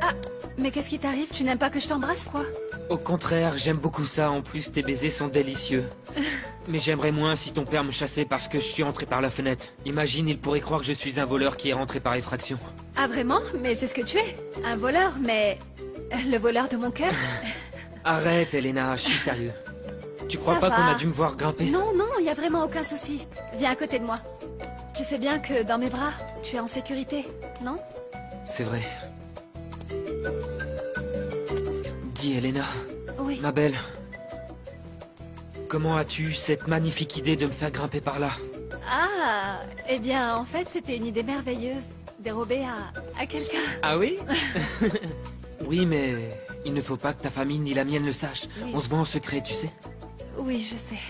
Ah, mais qu'est-ce qui t'arrive? Tu n'aimes pas que je t'embrasse, quoi? Au contraire, j'aime beaucoup ça. En plus, tes baisers sont délicieux. Mais j'aimerais moins si ton père me chassait parce que je suis entré par la fenêtre. Imagine, il pourrait croire que je suis un voleur qui est rentré par effraction. Ah, vraiment? Mais c'est ce que tu es. Un voleur, mais... le voleur de mon cœur? Arrête, Elena, je suis sérieux. Tu crois Ça pas va. qu'on a dû me voir grimper? Non, non, il y a vraiment aucun souci. Viens à côté de moi. Tu sais bien que dans mes bras, tu es en sécurité, non? C'est vrai. Dis, Elena, Oui. ma belle. Comment as-tu cette magnifique idée de me faire grimper par là? Ah, eh bien, en fait, c'était une idée merveilleuse. Dérobée à quelqu'un. Ah oui? Oui, mais il ne faut pas que ta famille ni la mienne le sachent. Oui. On se voit en secret, tu sais. Oui, je sais.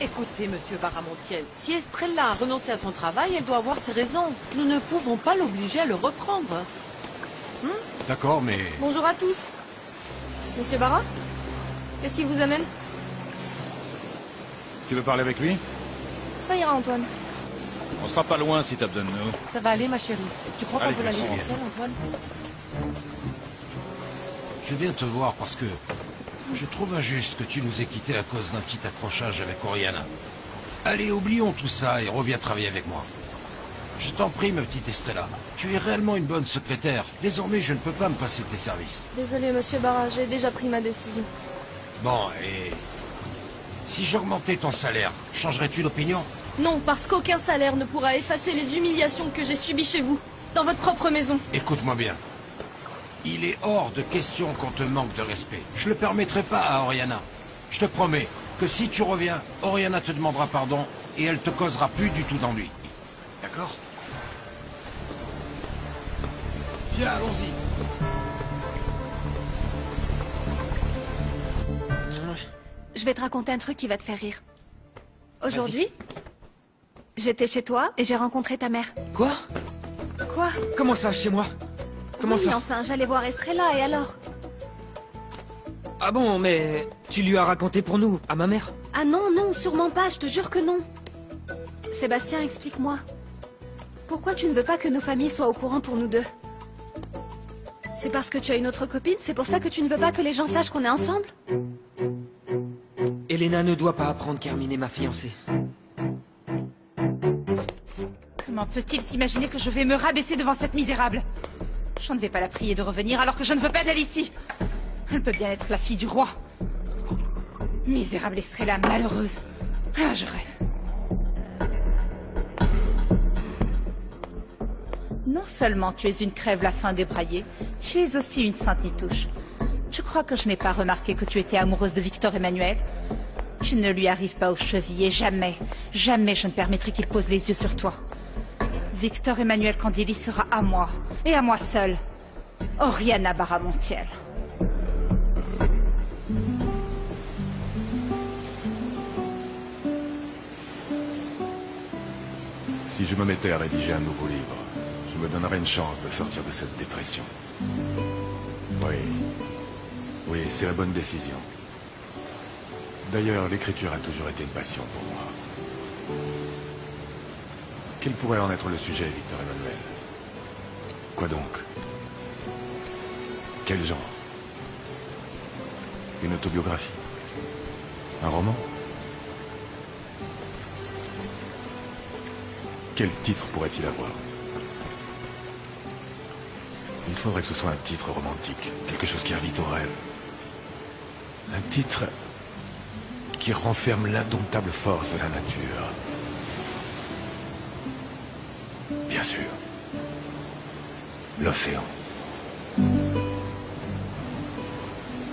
Écoutez, monsieur Baramontiel, si Estrella a renoncé à son travail, elle doit avoir ses raisons. Nous ne pouvons pas l'obliger à le reprendre. D'accord, mais... Bonjour à tous. Monsieur Barra? Qu'est-ce qui vous amène? Tu veux parler avec lui? Ça ira, Antoine. On sera pas loin si t'as besoin de nous. Ça va aller, ma chérie. Tu crois qu'on Allez, peut la laisser merci. seule, Antoine? Je viens te voir parce que je trouve injuste que tu nous aies quittés à cause d'un petit accrochage avec Oriana. Allez, oublions tout ça et reviens travailler avec moi. Je t'en prie, ma petite Estrella. Tu es réellement une bonne secrétaire. Désormais, je ne peux pas me passer de tes services. Désolé, monsieur Barra, j'ai déjà pris ma décision. Bon, et... si j'augmentais ton salaire, changerais-tu d'opinion? Non, parce qu'aucun salaire ne pourra effacer les humiliations que j'ai subies chez vous, dans votre propre maison. Écoute-moi bien. Il est hors de question qu'on te manque de respect. Je le permettrai pas à Oriana. Je te promets que si tu reviens, Oriana te demandera pardon et elle te causera plus du tout d'ennui. D'accord? Viens, allons-y. Je vais te raconter un truc qui va te faire rire. Aujourd'hui, j'étais chez toi et j'ai rencontré ta mère. Quoi? Quoi? Comment ça, chez moi? Comment oui, ça? enfin, j'allais voir Estrella et alors? Ah bon, mais tu lui as raconté pour nous, à ma mère? Ah non, non, sûrement pas, je te jure que non. Sébastien, explique-moi. Pourquoi tu ne veux pas que nos familles soient au courant pour nous deux? C'est parce que tu as une autre copine? C'est pour ça que tu ne veux pas que les gens sachent qu'on est ensemble? Elena ne doit pas apprendre qu'Hermine est ma fiancée. Comment peut-il s'imaginer que je vais me rabaisser devant cette misérable? Je ne vais pas la prier de revenir alors que je ne veux pas d'elle ici. Elle peut bien être la fille du roi. Misérable Estrella, malheureuse. Ah, je rêve. Non seulement tu es une crève la faim débraillée, tu es aussi une sainte nitouche. Tu crois que je n'ai pas remarqué que tu étais amoureuse de Victor Emmanuel? Tu ne lui arrives pas aux chevilles et jamais, jamais je ne permettrai qu'il pose les yeux sur toi. Victor Emmanuel Candili sera à moi, et à moi seule. Oriana Baramontiel. Si je me mettais à rédiger un nouveau livre, je me donnerais une chance de sortir de cette dépression. Oui. Oui, c'est la bonne décision. D'ailleurs, l'écriture a toujours été une passion pour moi. Quel pourrait en être le sujet, Victor Emmanuel? Quoi donc? Quel genre? Une autobiographie? Un roman? Quel titre pourrait-il avoir? Il faudrait que ce soit un titre romantique, quelque chose qui invite au rêve. Un titre qui renferme l'indomptable force de la nature. Bien sûr. L'océan.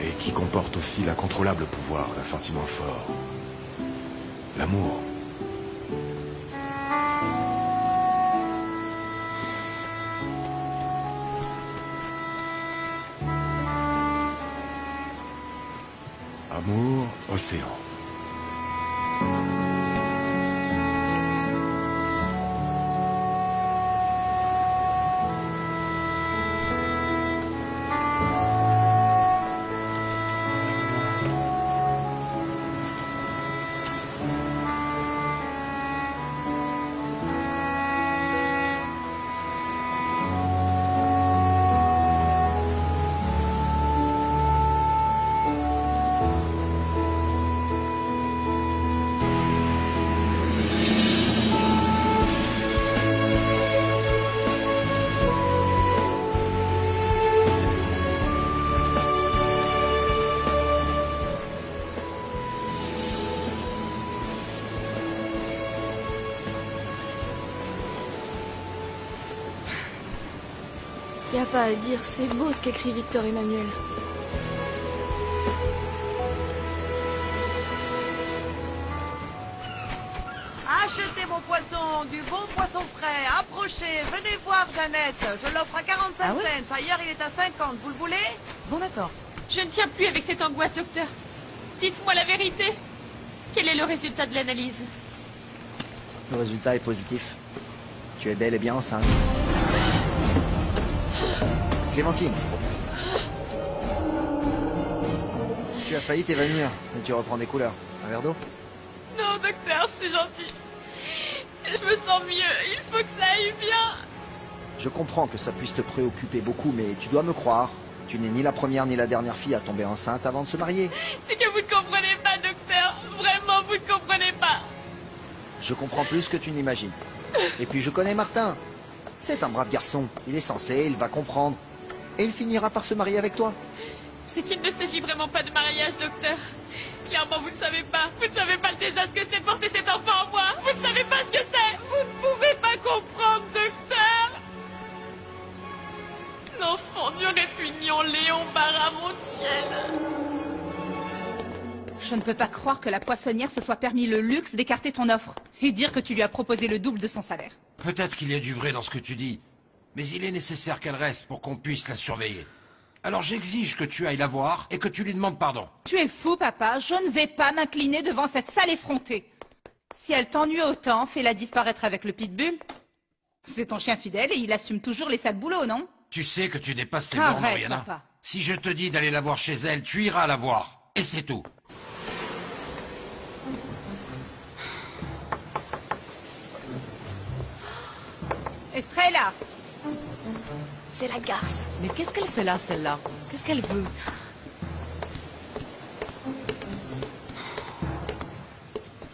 Et qui comporte aussi l'incontrôlable pouvoir d'un sentiment fort. L'amour. Amour, océan. Y a pas à dire, c'est beau ce qu'écrit Victor Emmanuel. Achetez mon poisson, du bon poisson frais. Approchez, venez voir Jeannette. Je l'offre à 45 cents. Ailleurs, il est à 50. Vous le voulez? Bon, d'accord. Je ne tiens plus avec cette angoisse, docteur. Dites-moi la vérité. Quel est le résultat de l'analyse? Le résultat est positif. Tu es bel et bien enceinte. Clémentine. Tu as failli t'évanouir et tu reprends des couleurs. Un verre d'eau? Non, docteur, c'est gentil. Je me sens mieux. Il faut que ça aille bien. Je comprends que ça puisse te préoccuper beaucoup, mais tu dois me croire. Tu n'es ni la première ni la dernière fille à tomber enceinte avant de se marier. C'est que vous ne comprenez pas, docteur. Vraiment, vous ne comprenez pas. Je comprends plus que tu n'imagines. Et puis je connais Martin. C'est un brave garçon. Il est sensé, il va comprendre. Et il finira par se marier avec toi. C'est qu'il ne s'agit vraiment pas de mariage, docteur. Clairement, vous ne savez pas. Vous ne savez pas le désastre que c'est de porter cet enfant en moi. Vous ne savez pas ce que c'est. Vous ne pouvez pas comprendre, docteur. L'enfant du répugnant Léon Barra-Montiel. Je ne peux pas croire que la poissonnière se soit permis le luxe d'écarter ton offre et dire que tu lui as proposé le double de son salaire. Peut-être qu'il y a du vrai dans ce que tu dis, mais il est nécessaire qu'elle reste pour qu'on puisse la surveiller. Alors j'exige que tu ailles la voir et que tu lui demandes pardon. Tu es fou, papa. Je ne vais pas m'incliner devant cette sale effrontée. Si elle t'ennuie autant, fais-la disparaître avec le pitbull. C'est ton chien fidèle et il assume toujours les sales boulots, non? Tu sais que tu dépasses les bornes, Arrête, Oriana. papa. Si je te dis d'aller la voir chez elle, tu iras la voir. Et c'est tout. Estrella! C'est la garce. Mais qu'est-ce qu'elle fait là, celle-là? Qu'est-ce qu'elle veut?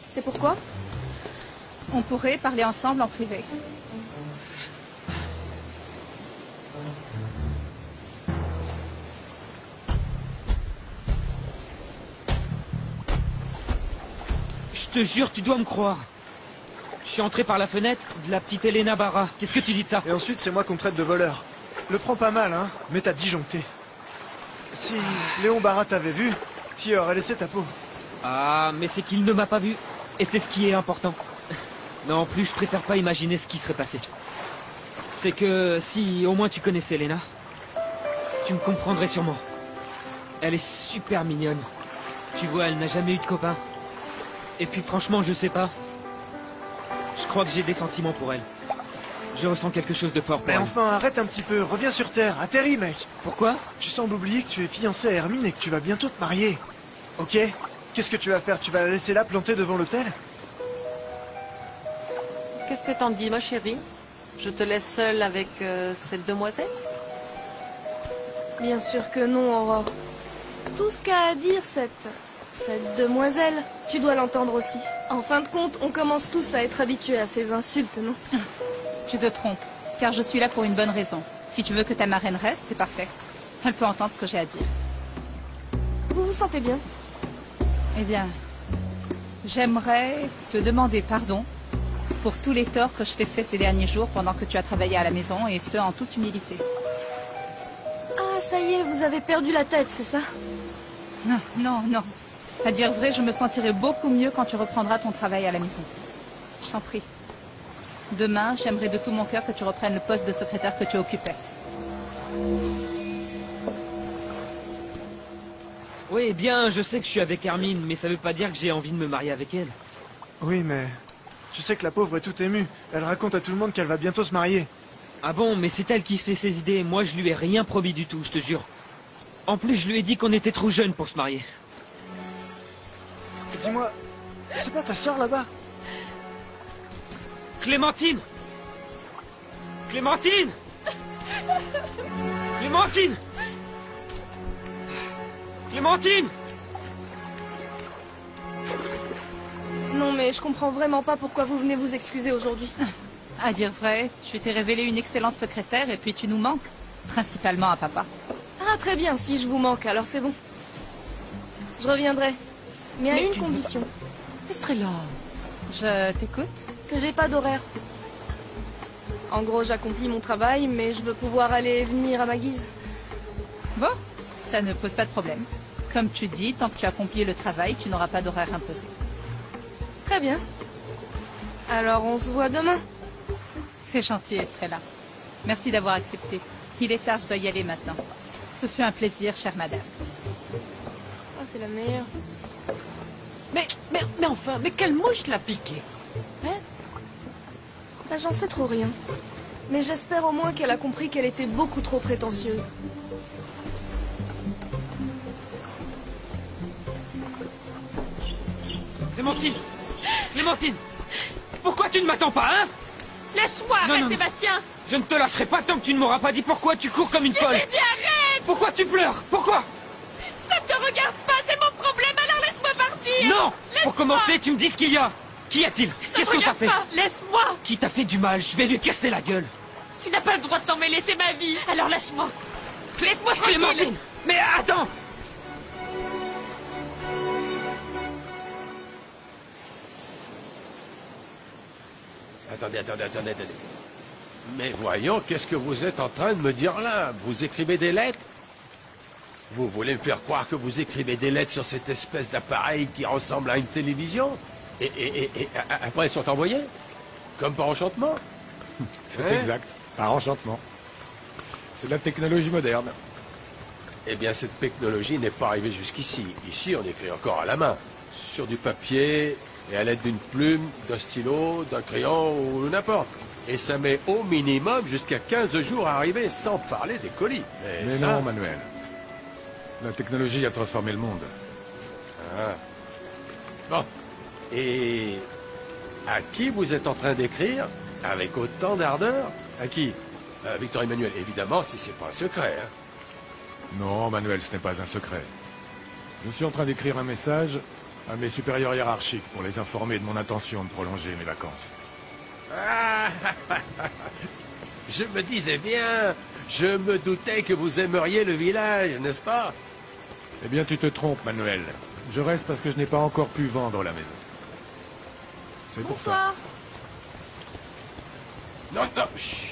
C'est pourquoi? On pourrait parler ensemble en privé. Je te jure, tu dois me croire. Je suis entré par la fenêtre de la petite Elena Barra. Qu'est-ce que tu dis de ça? Et ensuite, c'est moi qu'on traite de voleur. Le prends pas mal, hein, mais t'as disjoncté. Si Léon Barra t'avait vu, t'y aurais laissé ta peau. Ah, mais c'est qu'il ne m'a pas vu. Et c'est ce qui est important. Mais en plus, je préfère pas imaginer ce qui serait passé. C'est que si au moins tu connaissais Elena, tu me comprendrais sûrement. Elle est super mignonne. Tu vois, elle n'a jamais eu de copain. Et puis franchement, je sais pas. Je crois que j'ai des sentiments pour elle. Je ressens quelque chose de fort pour Mais elle. enfin, arrête un petit peu, reviens sur Terre, atterris, mec. Pourquoi? Tu sembles oublier que tu es fiancé à Hermine et que tu vas bientôt te marier. Ok? Qu'est-ce que tu vas faire? Tu vas la laisser là, plantée devant l'hôtel? Qu'est-ce que t'en dis, ma chérie? Je te laisse seule avec cette demoiselle? Bien sûr que non, Aurore. Tout ce qu'a à dire cette demoiselle, tu dois l'entendre aussi. En fin de compte, on commence tous à être habitués à ces insultes, non? Tu te trompes, car je suis là pour une bonne raison. Si tu veux que ta marraine reste, c'est parfait. Elle peut entendre ce que j'ai à dire. Vous vous sentez bien? Eh bien, j'aimerais te demander pardon pour tous les torts que je t'ai faits ces derniers jours pendant que tu as travaillé à la maison, et ce, en toute humilité. Ah, ça y est, vous avez perdu la tête, c'est ça? Non, non, non. À dire vrai, je me sentirai beaucoup mieux quand tu reprendras ton travail à la maison. Je t'en prie. Demain, j'aimerais de tout mon cœur que tu reprennes le poste de secrétaire que tu occupais. Oui, bien, je sais que je suis avec Hermine, mais ça veut pas dire que j'ai envie de me marier avec elle. Oui, mais... Tu sais que la pauvre est toute émue. Elle raconte à tout le monde qu'elle va bientôt se marier. Ah bon, mais c'est elle qui se fait ses idées. Moi, je lui ai rien promis du tout, je te jure. En plus, je lui ai dit qu'on était trop jeunes pour se marier. Dis-moi, c'est pas ta sœur là-bas? Clémentine! Clémentine! Clémentine! Clémentine! Non, mais je comprends vraiment pas pourquoi vous venez vous excuser aujourd'hui. À dire vrai, tu t'es révélé une excellente secrétaire et puis tu nous manques. Principalement à papa. Ah, très bien, si je vous manque, alors c'est bon. Je reviendrai. Mais à une condition. Estrella. Je t'écoute? Que j'ai pas d'horaire. En gros, j'accomplis mon travail, mais je veux pouvoir aller et venir à ma guise. Bon, ça ne pose pas de problème. Comme tu dis, tant que tu accomplis le travail, tu n'auras pas d'horaire imposé. Très bien. Alors on se voit demain. C'est gentil, Estrella. Merci d'avoir accepté. Il est tard, je dois y aller maintenant. Ce fut un plaisir, chère madame. Ah, c'est la meilleure. Mais enfin, mais quelle mouche l'a piqué? Hein? Bah, j'en sais trop rien. Mais j'espère au moins qu'elle a compris qu'elle était beaucoup trop prétentieuse. Clémentine! Clémentine! Pourquoi tu ne m'attends pas, hein? Lâche-moi, arrête, Sébastien! Je ne te lâcherai pas tant que tu ne m'auras pas dit pourquoi tu cours comme une folle! J'ai dit arrête! Pourquoi tu pleures? Pourquoi? Ça ne te regarde pas, c'est mon problème, alors laisse-moi partir! Non! Pour commencer, tu me dis ce qu'il y a! Qu'y a-t-il? Qu'est-ce qu'on t'a fait? Laisse-moi! Qui t'a fait du mal? Je vais lui casser la gueule! Tu n'as pas le droit de t'en mêler, c'est ma vie! Alors lâche-moi! Laisse-moi tranquille! Clémentine! Mais attends! Attendez. Mais voyons, qu'est-ce que vous êtes en train de me dire là? Vous écrivez des lettres? Vous voulez me faire croire que vous écrivez des lettres sur cette espèce d'appareil qui ressemble à une télévision? Et après, elles sont envoyées? Comme par enchantement? C'est exact. Par enchantement. C'est de la technologie moderne. Eh bien, cette technologie n'est pas arrivée jusqu'ici. Ici, on écrit encore à la main. Sur du papier, et à l'aide d'une plume, d'un stylo, d'un crayon ou n'importe. Et ça met au minimum jusqu'à 15 jours à arriver, sans parler des colis. Mais ça... non, Manuel. La technologie a transformé le monde. Ah. Bon. Et à qui vous êtes en train d'écrire avec autant d'ardeur? À qui? Victor Emmanuel, évidemment, si c'est pas un secret. Hein. Non, Manuel, ce n'est pas un secret. Je suis en train d'écrire un message à mes supérieurs hiérarchiques pour les informer de mon intention de prolonger mes vacances. Ah, je me disais bien, je me doutais que vous aimeriez le village, n'est-ce pas? Eh bien, tu te trompes, Manuel. Je reste parce que je n'ai pas encore pu vendre la maison. C'est pour ça. Bonsoir. Non, chut,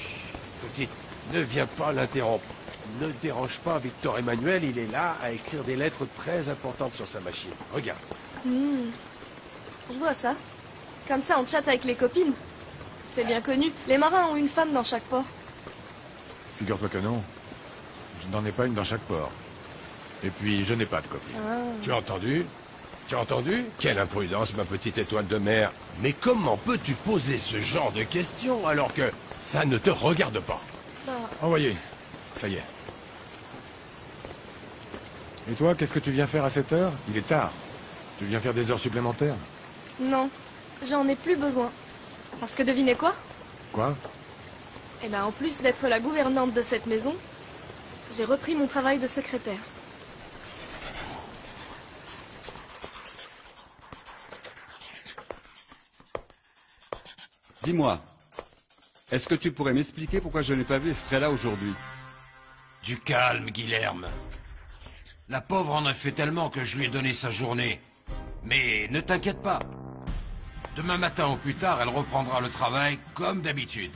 petite, ne viens pas l'interrompre. Ne dérange pas Victor Emmanuel, il est là à écrire des lettres très importantes sur sa machine. Regarde. Je vois ça. Comme ça, on chatte avec les copines. C'est bien connu. Les marins ont une femme dans chaque port. Figure-toi que non. Je n'en ai pas une dans chaque port. Et puis, je n'ai pas de copine. Tu as entendu? Tu as entendu? Quelle imprudence, ma petite étoile de mer. Mais comment peux-tu poser ce genre de questions alors que ça ne te regarde pas? Envoyé. Ça y est. Et toi, qu'est-ce que tu viens faire à cette heure? Il est tard. Tu viens faire des heures supplémentaires? Non, j'en ai plus besoin. Parce que devinez quoi? Quoi? Eh ben, en plus d'être la gouvernante de cette maison, j'ai repris mon travail de secrétaire. Dis-moi, est-ce que tu pourrais m'expliquer pourquoi je n'ai pas vu Estrella aujourd'hui? Du calme, Guilherme. La pauvre en a fait tellement que je lui ai donné sa journée. Mais ne t'inquiète pas. Demain matin ou plus tard, elle reprendra le travail comme d'habitude.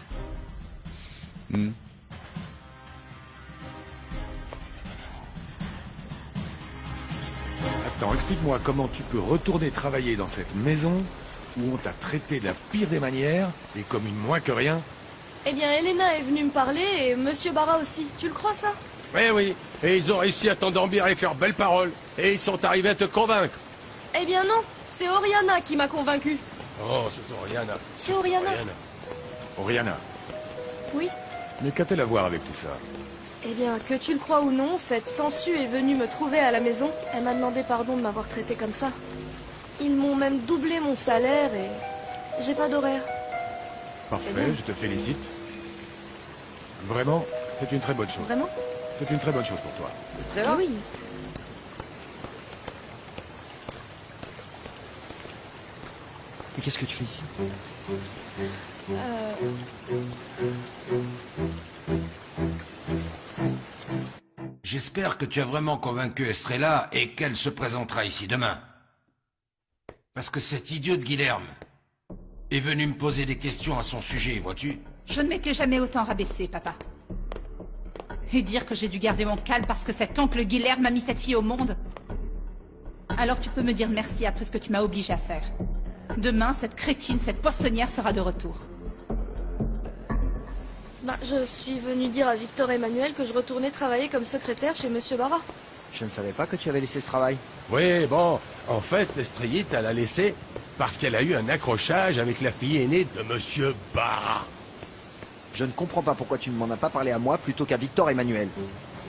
Attends, explique-moi comment tu peux retourner travailler dans cette maison où on t'a traité de la pire des manières et comme une moins que rien. Eh bien, Elena est venue me parler et Monsieur Barra aussi. Tu le crois, ça? Oui. Et ils ont réussi à t'endormir avec leurs belles paroles. Et ils sont arrivés à te convaincre. Eh bien non, c'est Oriana qui m'a convaincue. Oh, c'est Oriana. C'est Oriana. Oriana. Oui. Mais qu'a-t-elle à voir avec tout ça? Eh bien, que tu le crois ou non, cette sangsue est venue me trouver à la maison. Elle m'a demandé pardon de m'avoir traité comme ça. Ils m'ont même doublé mon salaire et j'ai pas d'horaire. Parfait, je te félicite. Vraiment, c'est une très bonne chose. Vraiment? C'est une très bonne chose pour toi. Estrella? Oui. Mais qu'est-ce que tu fais ici? J'espère que tu as vraiment convaincu Estrella et qu'elle se présentera ici demain. Parce que cet idiot de Guilherme est venu me poser des questions à son sujet, vois-tu? Je ne m'étais jamais autant rabaissée, papa. Et dire que j'ai dû garder mon calme parce que cet oncle Guilherme m'a mis cette fille au monde. Alors tu peux me dire merci après ce que tu m'as obligé à faire. Demain, cette crétine, cette poissonnière sera de retour. Bah, je suis venue dire à Victor Emmanuel que je retournais travailler comme secrétaire chez Monsieur Barra. Je ne savais pas que tu avais laissé ce travail. Oui, bon, en fait, Estrellite, elle l'a laissé parce qu'elle a eu un accrochage avec la fille aînée de Monsieur Barra. Je ne comprends pas pourquoi tu ne m'en as pas parlé à moi plutôt qu'à Victor Emmanuel.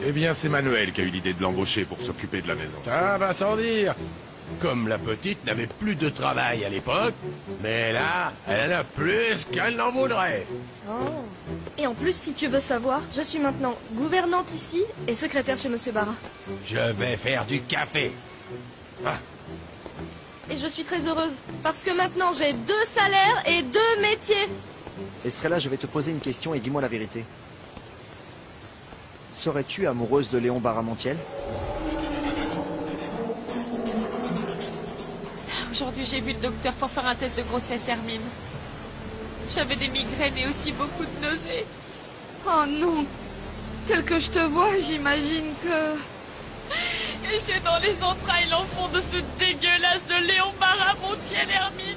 Eh bien, c'est Manuel qui a eu l'idée de l'embaucher pour s'occuper de la maison. Ah bah sans dire. Comme la petite n'avait plus de travail à l'époque, mais là, elle en a plus qu'elle n'en voudrait. Oh. Et en plus, si tu veux savoir, je suis maintenant gouvernante ici et secrétaire chez Monsieur Barra. Je vais faire du café. Ah. Et je suis très heureuse, parce que maintenant j'ai 2 salaires et 2 métiers. Estrella, je vais te poser une question et dis-moi la vérité. Serais-tu amoureuse de Léon Barra-Montiel? Aujourd'hui, j'ai vu le docteur pour faire un test de grossesse, Hermine. J'avais des migraines et aussi beaucoup de nausées. Oh non. Tel que je te vois, j'imagine que... Et j'ai dans les entrailles l'enfant de ce dégueulasse de Léon Barra-Montiel, Hermine.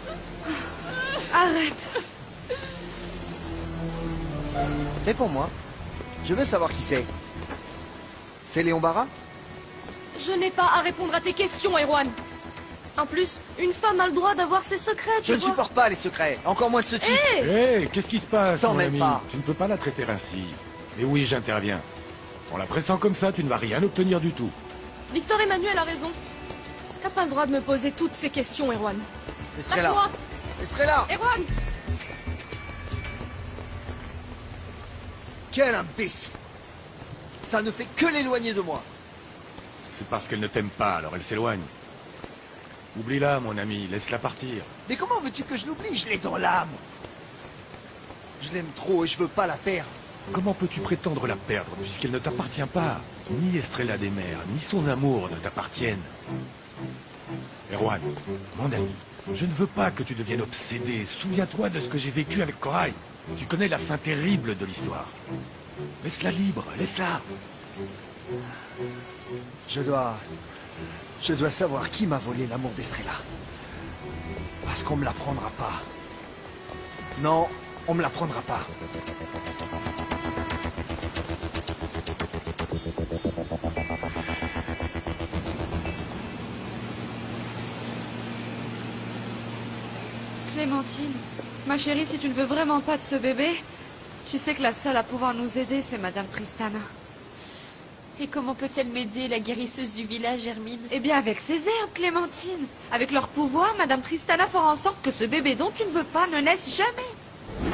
Arrête. Réponds-moi. Je veux savoir qui c'est. C'est Léon Barra? Je n'ai pas à répondre à tes questions, Erwan. En plus, une femme a le droit d'avoir ses secrets, Je ne supporte pas les secrets, encore moins de ce type. Hé, qu'est-ce qui se passe, T'en mon mêle ami? pas. Tu ne peux pas la traiter ainsi. Et oui, j'interviens. En la pressant comme ça, tu ne vas rien obtenir du tout. Victor Emmanuel a raison. T'as pas le droit de me poser toutes ces questions, Erwan. Estrella. Lâche-moi. Estrella. Erwan. Quel imbécile. Ça ne fait que l'éloigner de moi. C'est parce qu'elle ne t'aime pas, alors elle s'éloigne. Oublie-la, mon ami, laisse-la partir. Mais comment veux-tu que je l'oublie? Je l'ai dans l'âme. Je l'aime trop et je veux pas la perdre. Comment peux-tu prétendre la perdre, puisqu'elle ne t'appartient pas? Ni Estrella des Mers, ni son amour ne t'appartiennent. Erwan, mon ami, je ne veux pas que tu deviennes obsédé. Souviens-toi de ce que j'ai vécu avec Corail. Tu connais la fin terrible de l'histoire. Laisse-la libre, laisse-la. Je dois savoir qui m'a volé l'amour d'Estrella. Parce qu'on me la prendra pas. Non, on me la prendra pas. Clémentine, ma chérie, si tu ne veux vraiment pas de ce bébé, tu sais que la seule à pouvoir nous aider, c'est Madame Tristana. Et comment peut-elle m'aider, la guérisseuse du village, Hermine? Eh bien, avec ses herbes, Clémentine. Avec leur pouvoir, Madame Tristana fera en sorte que ce bébé dont tu ne veux pas ne naisse jamais.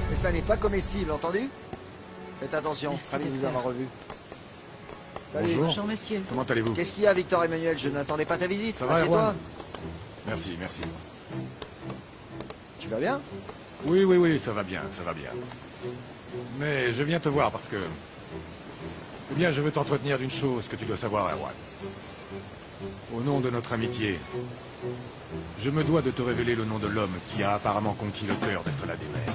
Mais ça n'est pas comestible, entendu? Faites attention, ravi de vous avoir revu. Salut. Bonjour. Monsieur. Comment allez-vous? Qu'est-ce qu'il y a, Victor Emmanuel? Je n'attendais pas ta visite. Ça va, Assieds-toi. Erwan? Merci, merci. Tu vas bien? Oui, oui, oui, ça va bien, ça va bien. Mais je viens te voir parce que... Eh bien, je veux t'entretenir d'une chose que tu dois savoir, Erwan. Au nom de notre amitié, je me dois de te révéler le nom de l'homme qui a apparemment conquis le cœur d'Estrella des Mers.